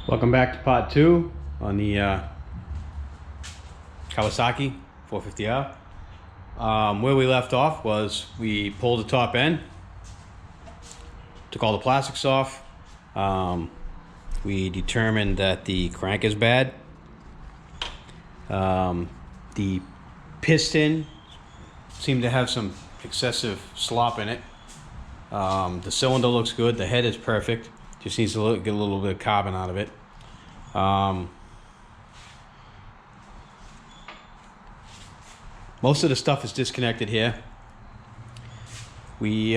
Welcome back to part 2 on the Kawasaki 450R. Where we left off was we pulled the top end, took all the plastics off. We determined that the crank is bad. The piston seemed to have some excessive slop in it. The cylinder looks good. The head is perfect. Just needs to get a little bit of carbon out of it. Most of the stuff is disconnected here. We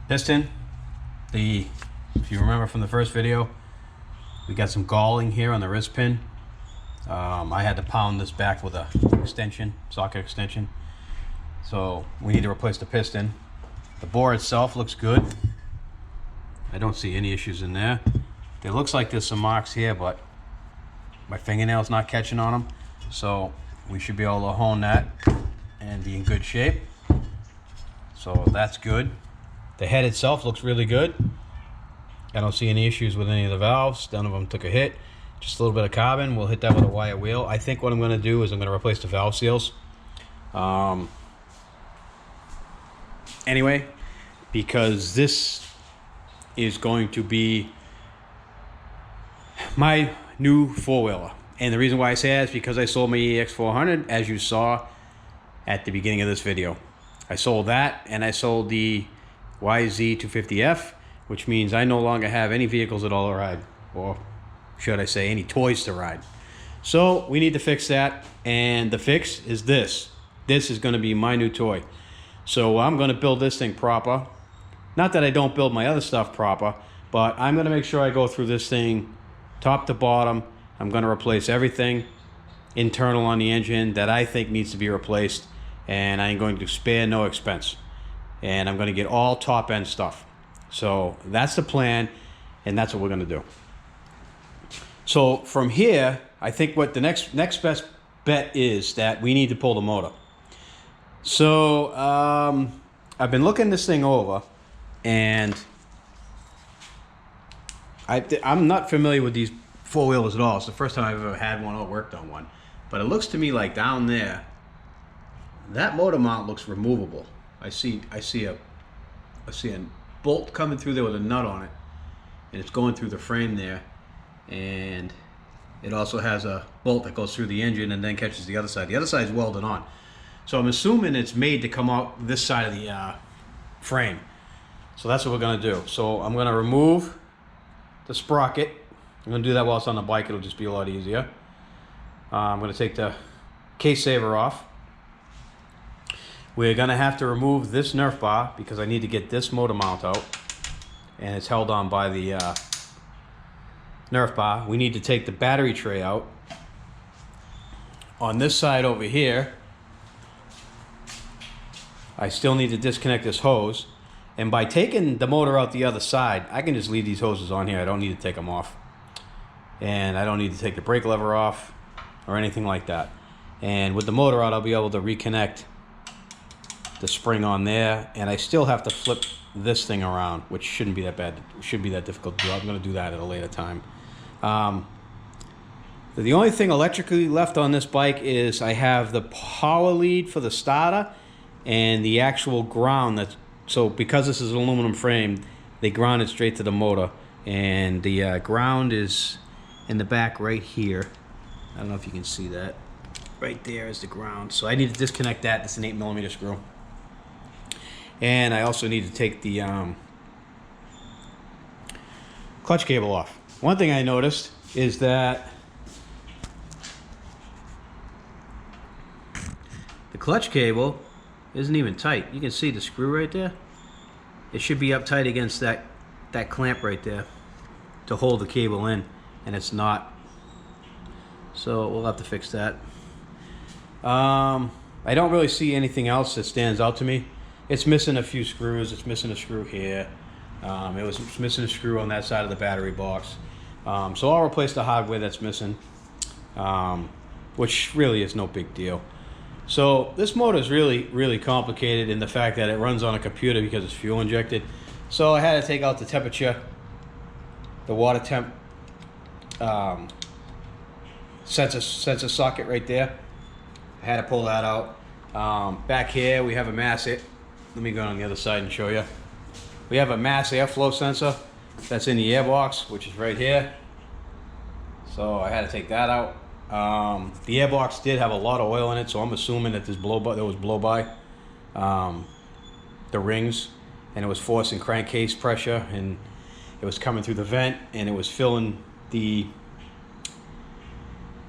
piston, if you remember from the first video, we got some galling here on the wrist pin. I had to pound this back with a socket extension. So we need to replace the piston. The bore itself looks good. I don't see any issues in there. It looks like there's some marks here, but my fingernail's not catching on them. So we should be able to hone that and be in good shape. So that's good. The head itself looks really good. I don't see any issues with any of the valves. None of them took a hit. Just a little bit of carbon. We'll hit that with a wire wheel. I think what I'm going to do is I'm going to replace the valve seals. Anyway, because this is going to be my new four-wheeler. And the reason why I say that is because I sold my EX 400, as you saw at the beginning of this video. I sold that, and I sold the YZ 250F, which means I no longer have any vehicles at all to ride, or should I say any toys to ride. So we need to fix that, and the fix is this. This is going to be my new toy. So I'm going to build this thing proper. Not that I don't build my other stuff proper, but I'm going to make sure I go through this thing top to bottom. I'm going to replace everything internal on the engine that I think needs to be replaced, and I'm going to spare no expense. And I'm going to get all top end stuff. So that's the plan, and that's what we're going to do. So from here, I think what the next best bet is that we need to pull the motor. So I've been looking this thing over, and I'm not familiar with these four-wheelers at all. It's the first time I've ever had one or worked on one. But it looks to me like down there, that motor mount looks removable. I see a bolt coming through there with a nut on it, and it's going through the frame there, and it also has a bolt that goes through the engine and then catches the other side. The other side is welded on. So I'm assuming it's made to come out this side of the frame. So that's what we're going to do. So I'm going to remove the sprocket. I'm going to do that while it's on the bike. It'll just be a lot easier. I'm going to take the case saver off. We're going to have to remove this Nerf bar because I need to get this motor mount out. And it's held on by the Nerf bar. We need to take the battery tray out. On this side over here, I still need to disconnect this hose, and by taking the motor out the other side, I can just leave these hoses on here. I don't need to take them off, and I don't need to take the brake lever off or anything like that. And with the motor out, I'll be able to reconnect the spring on there, and I still have to flip this thing around, which shouldn't be that bad. It shouldn't be that difficult to do. I'm going to do that at a later time. The only thing electrically left on this bike is I have the power lead for the starter and the actual ground. So because this is an aluminum frame, they ground it straight to the motor, and the ground is in the back right here. I don't know if you can see that. Right there is the ground. So I need to disconnect that. It's an 8mm screw, and I also need to take the clutch cable off. One thing I noticed is that the clutch cable isn't even tight. You can see the screw right there. It should be up tight against that clamp right there to hold the cable in, and it's not. So we'll have to fix that. I don't really see anything else that stands out to me. It's missing a few screws. It's missing a screw here. It was missing a screw on that side of the battery box. So I'll replace the hardware that's missing, which really is no big deal. So this motor is really complicated in the fact that it runs on a computer because it's fuel injected. So I had to take out the temperature, the water temp sensor socket right there. I had to pull that out. Back here we have a mass air. Let me go on the other side and show you. We have a mass airflow sensor that's in the airbox, which is right here. So I had to take that out. The airbox did have a lot of oil in it, so I'm assuming that there was blow by the rings, and it was forcing crankcase pressure, and it was coming through the vent, and it was filling the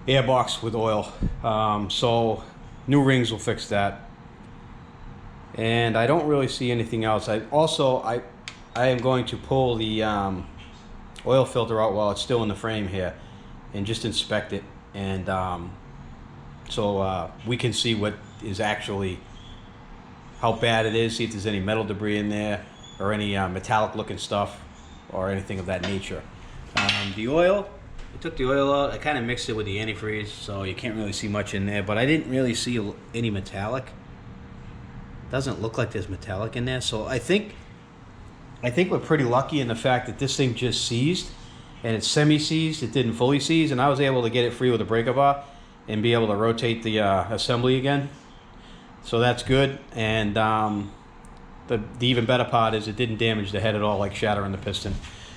airbox with oil. So new rings will fix that. And I don't really see anything else. I am going to pull the oil filter out while it's still in the frame here and just inspect it, and so we can see what is actually, how bad it is, see if there's any metal debris in there or any metallic looking stuff or anything of that nature. The oil, I took the oil out, I kind of mixed it with the antifreeze, so you can't really see much in there, but I didn't really see any metallic. Doesn't look like there's metallic in there, so I think we're pretty lucky in the fact that this thing just seized, and it's semi-seized, it didn't fully seize, and I was able to get it free with a breaker bar and be able to rotate the assembly again. So that's good, and the even better part is it didn't damage the head at all, like shattering the piston.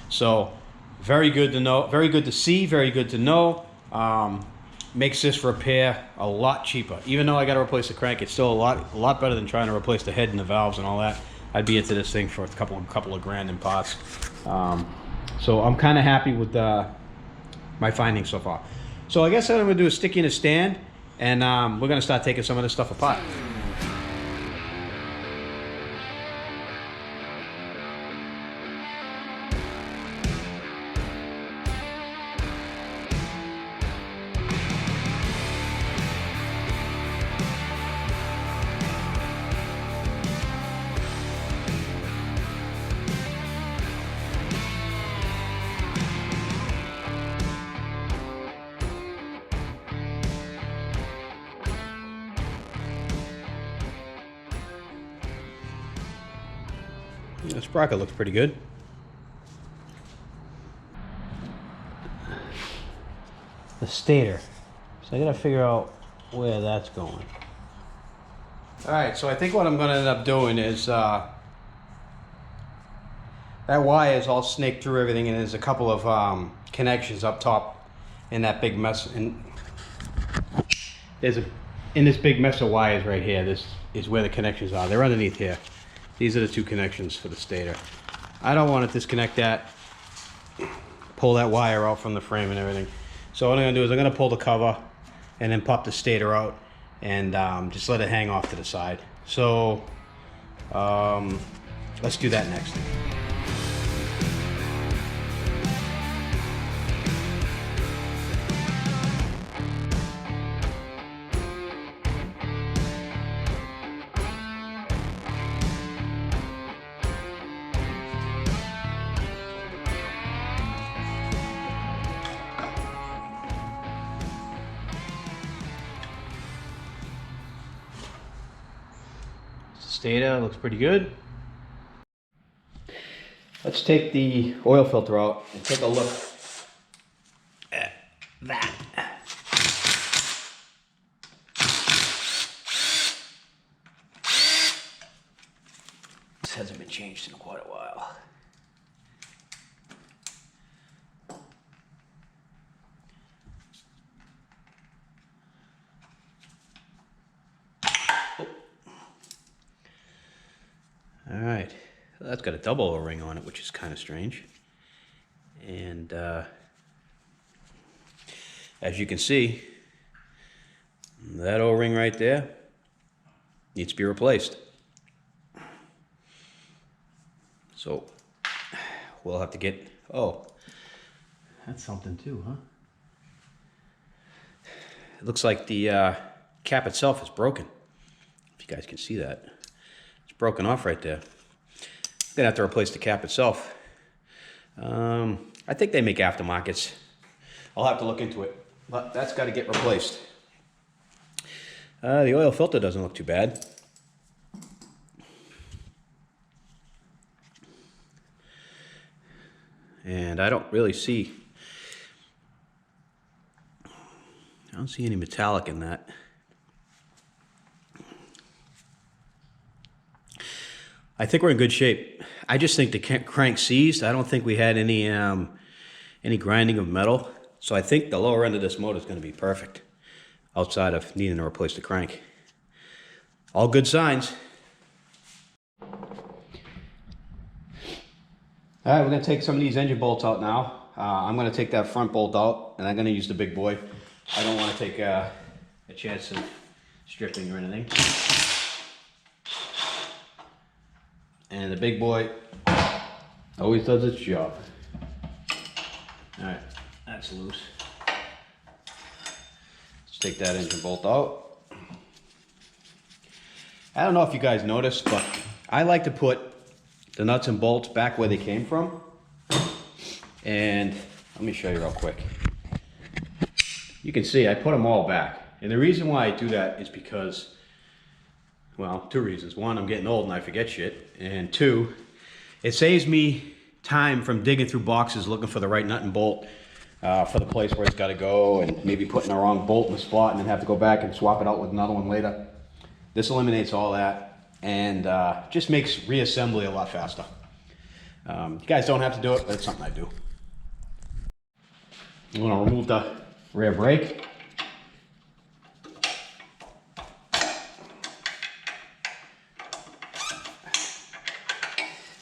So very good to know, very good to see, very good to know. Makes this repair a lot cheaper. Even though I got to replace the crank, it's still a lot better than trying to replace the head and the valves and all that. I'd be into this thing for a couple of grand in parts. So I'm kind of happy with my findings so far. So I guess what I'm gonna do is stick in a stand, and we're gonna start taking some of this stuff apart. The sprocket looks pretty good. The stator. So I gotta figure out where that's going. Alright, so I think what I'm gonna end up doing is that wire is all snaked through everything, and there's a couple of connections up top in that big mess. And in this big mess of wires right here, this is where the connections are. They're underneath here. These are the two connections for the stator. I don't want to disconnect that, pull that wire out from the frame and everything. So what I'm going to do is I'm going to pull the cover and then pop the stator out and just let it hang off to the side. So let's do that next. Stator looks pretty good. Let's take the oil filter out and take a look at that. This hasn't been changed in quite a while. All right, that's got a double O-ring on it, which is kind of strange. And as you can see, that O-ring right there needs to be replaced. So we'll have to get, oh, that's something too, huh? It looks like the cap itself is broken, if you guys can see that. Broken off right there. I'm gonna have to replace the cap itself. I think they make aftermarkets. I'll have to look into it, but that's got to get replaced. The oil filter doesn't look too bad. and I don't really see, I don't see any metallic in that. I think we're in good shape. I just think the crank seized. I don't think we had any grinding of metal. So I think the lower end of this motor is going to be perfect, outside of needing to replace the crank. All good signs. All right, we're going to take some of these engine bolts out now. I'm going to take that front bolt out, and I'm going to use the big boy. I don't want to take a chance of stripping or anything. And the big boy always does its job. All right, that's loose. Let's take that engine bolt out. I don't know if you guys noticed, but I like to put the nuts and bolts back where they came from. And let me show you real quick. You can see I put them all back. And the reason why I do that is because, well, two reasons. One, I'm getting old and I forget shit. And two, it saves me time from digging through boxes looking for the right nut and bolt for the place where it's got to go, and maybe putting the wrong bolt in the spot and then have to go back and swap it out with another one later. This eliminates all that and just makes reassembly a lot faster. You guys don't have to do it, but it's something I do. I'm going to remove the rear brake.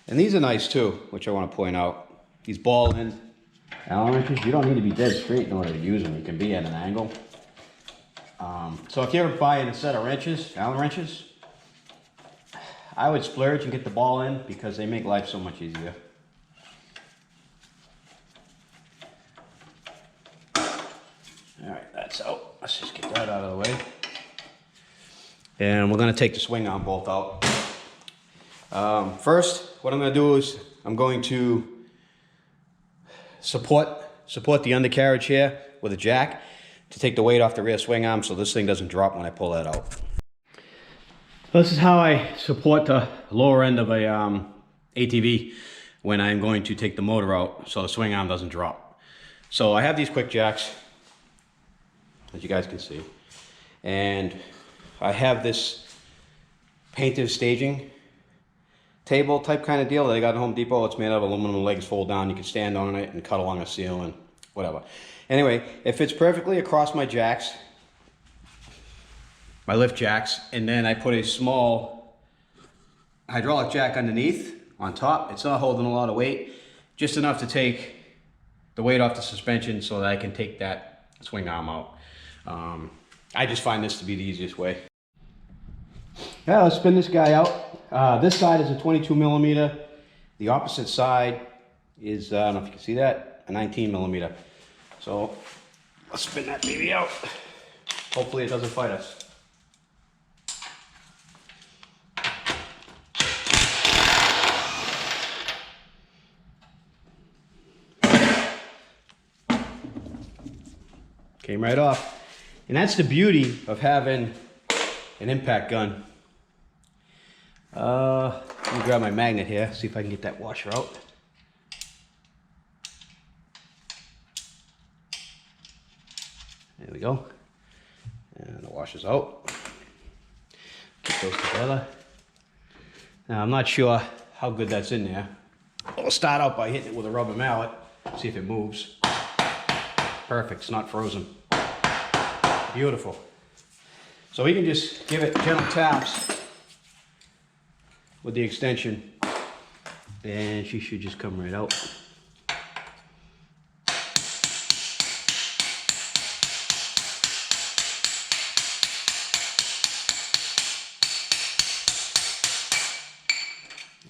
And these are nice too, which I want to point out. These ball end Allen wrenches, you don't need to be dead straight in order to use them. You can be at an angle. So if you ever buy a set of wrenches, Allen wrenches, I would splurge and get the ball end because they make life so much easier. Alright, that's out. Let's just get that out of the way. And we're going to take the swing arm bolt out. First, what I'm going to do is I'm going to support the undercarriage here with a jack to take the weight off the rear swing arm so this thing doesn't drop when I pull that out. This is how I support the lower end of a ATV when I'm going to take the motor out so the swing arm doesn't drop. So I have these quick jacks, as you guys can see, and I have this painted staging table type kind of deal that I got at Home Depot. It's made out of aluminum, legs fold down. You can stand on it and cut along a ceiling, whatever. Anyway, it fits perfectly across my jacks, my lift jacks, and then I put a small hydraulic jack underneath on top. It's not holding a lot of weight, just enough to take the weight off the suspension so that I can take that swing arm out. I just find this to be the easiest way. Yeah, let's spin this guy out. This side is a 22 millimeter. The opposite side is, I don't know if you can see that, a 19 millimeter. So let's spin that baby out. Hopefully it doesn't fight us. Came right off. And that's the beauty of having an impact gun. Let me grab my magnet here, see if I can get that washer out. There we go. And the washer's out. Get those together. Now I'm not sure how good that's in there. I'll start out by hitting it with a rubber mallet, see if it moves. Perfect, it's not frozen. Beautiful. So we can just give it gentle taps with the extension and she should just come right out.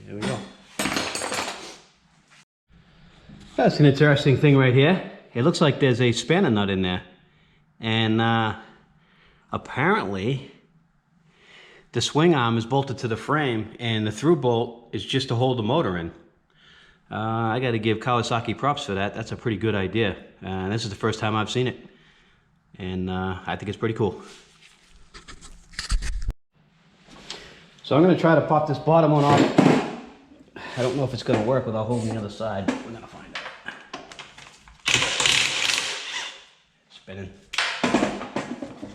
There we go. That's an interesting thing right here. It looks like there's a spanner nut in there. And apparently the swing arm is bolted to the frame and the through bolt is just to hold the motor in. I got to give Kawasaki props for that. That's a pretty good idea. This is the first time I've seen it. And I think it's pretty cool. So I'm going to try to pop this bottom one off. I don't know if it's going to work without holding the other side. We're going to find out. spinning.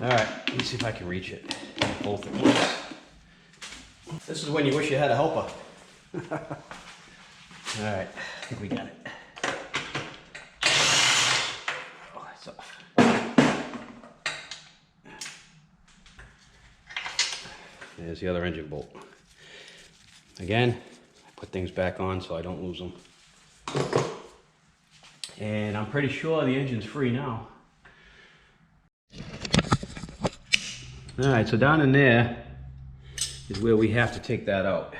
All right, let me see if I can reach it. Both at once. This is when you wish you had a helper. All right, I think we got it. Oh, it's off. There's the other engine bolt. Again, I put things back on so I don't lose them. And I'm pretty sure the engine's free now. All right, so down in there is where we have to take that out.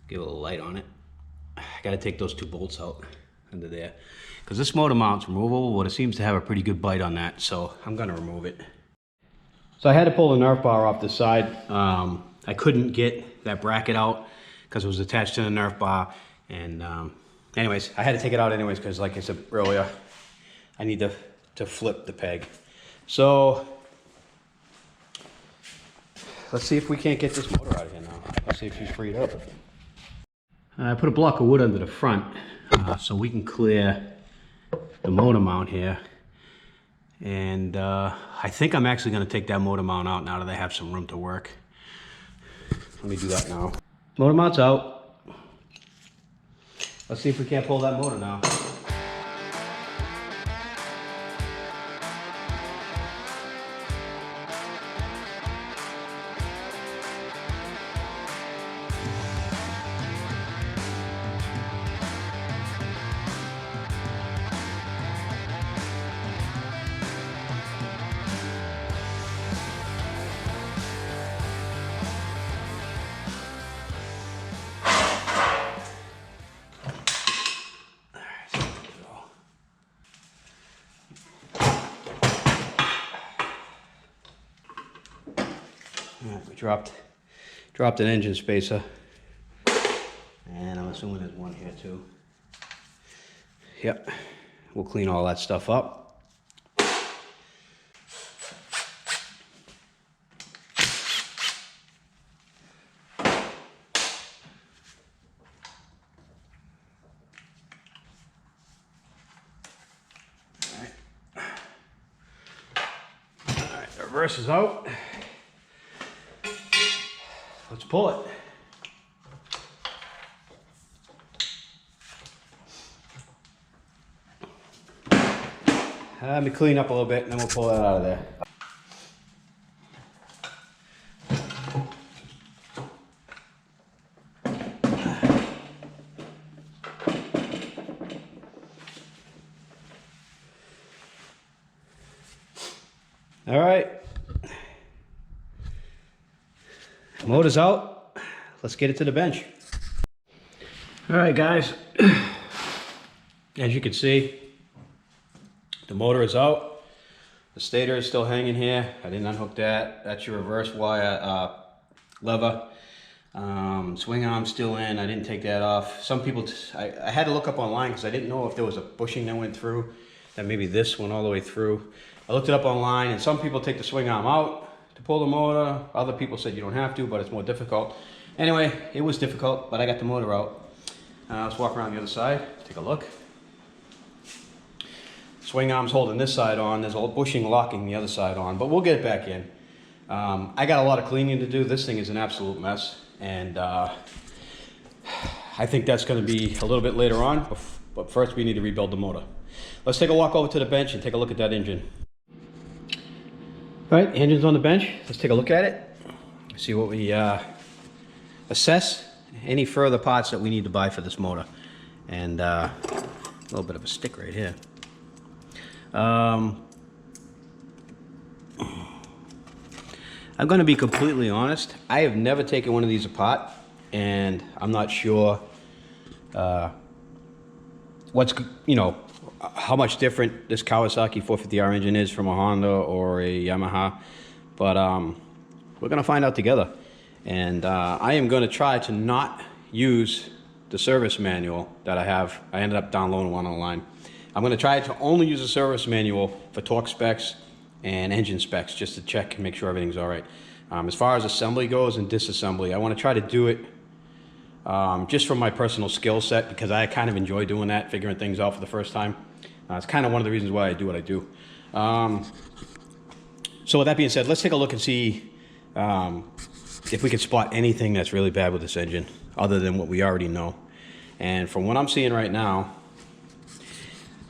Give a little light on it. I gotta take those two bolts out under there. Because this motor mount's removable, but it seems to have a pretty good bite on that, so I'm gonna remove it. So I had to pull the Nerf bar off the side. I couldn't get that bracket out because it was attached to the Nerf bar. And anyways, I had to take it out anyways because, like I said earlier, I need to flip the peg. So let's see if we can't get this motor out of here now. Let's see if she's freed up. I put a block of wood under the front so we can clear the motor mount here. And I think I'm actually going to take that motor mount out now that I have some room to work. Let me do that now. Motor mount's out. Let's see if we can't pull that motor now. Alright, we dropped an engine spacer, and I'm assuming there's one here too. Yep, we'll clean all that stuff up. Alright, reverse is out. Let's pull it. Let me clean up a little bit and then we'll pull that out of there. All right. Motor's out. Let's get it to the bench. All right, guys. As you can see, the motor is out. The stator is still hanging here. I didn't unhook that. That's your reverse wire lever. Swing arm's still in. I didn't take that off. Some people, I had to look up online because I didn't know if there was a bushing that went through, that maybe this went all the way through. I looked it up online, and some people take the swing arm out to pull the motor. Other people said you don't have to, but it's more difficult. Anyway, it was difficult, but I got the motor out. Let's walk around the other side, take a look. Swing arm's holding this side on. There's a bushing locking the other side on, but we'll get it back in. I got a lot of cleaning to do. This thing is an absolute mess, and I think that's going to be a little bit later on, but first we need to rebuild the motor. Let's take a walk over to the bench and take a look at that engine. All right, the engine's on the bench. Let's take a look at it. See what we assess any further parts that we need to buy for this motor. And a little bit of a stick right here. I'm going to be completely honest. I have never taken one of these apart, and I'm not sure what's, you know, how much different this Kawasaki 450R engine is from a Honda or a Yamaha, but we're going to find out together. And I am going to try to not use the service manual that I have. I ended up downloading one online. I'm going to try to only use a service manual for torque specs and engine specs, just to check and make sure everything's all right. As far as assembly goes and disassembly, I want to try to do it just from my personal skill set, because I kind of enjoy doing that, figuring things out for the first time. It's kind of one of the reasons why I do what I do. So with that being said, let's take a look and see if we can spot anything that's really bad with this engine other than what we already know. And from what I'm seeing right now,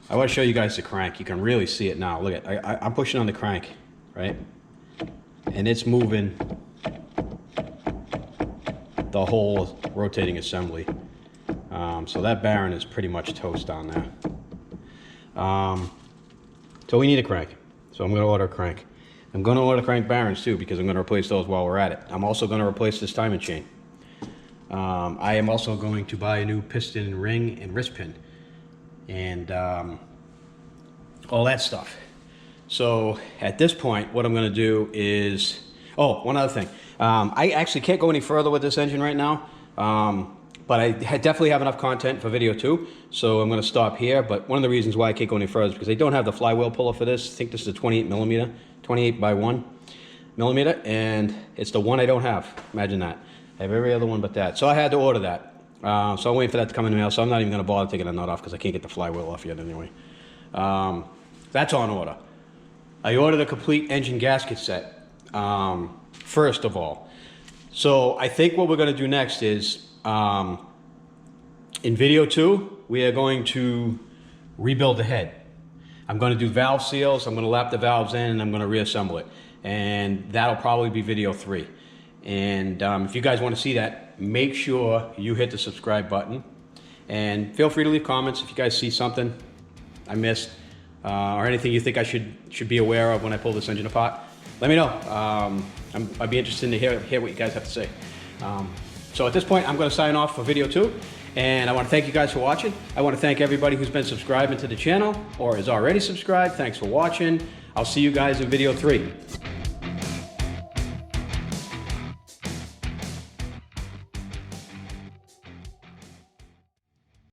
I want to show you guys the crank. You can really see it now. Look at, I'm pushing on the crank, right? And it's moving the whole rotating assembly. So that bearing is pretty much toast down there. So we need a crank. So I'm going to order a crank. I'm going to order crank bearings too, because I'm going to replace those while we're at it. I'm also going to replace this timing chain. I am also going to buy a new piston ring and wrist pin, and all that stuff. So at this point, what I'm going to do is, oh, one other thing. I actually can't go any further with this engine right now, but I definitely have enough content for video 2, so I'm going to stop here. But one of the reasons why I can't go any further is because they don't have the flywheel puller for this. I think this is a 28 millimeter, 28 by 1 millimeter, and it's the one I don't have. Imagine that. I have every other one but that. So I had to order that. So I'm waiting for that to come in the mail, so I'm not even going to bother taking a nut off because I can't get the flywheel off yet anyway. That's on order. I ordered a complete engine gasket set, first of all. So I think what we're going to do next is, in video 2, we are going to rebuild the head. I'm going to do valve seals, I'm going to lap the valves in, and I'm going to reassemble it. And that'll probably be video 3. And if you guys want to see that, make sure you hit the subscribe button. And feel free to leave comments if you guys see something I missed, or anything you think I should be aware of when I pull this engine apart. Let me know. I'd be interested to hear what you guys have to say. So at this point, I'm going to sign off for video 2. And I want to thank you guys for watching. I want to thank everybody who's been subscribing to the channel or is already subscribed. Thanks for watching. I'll see you guys in video 3.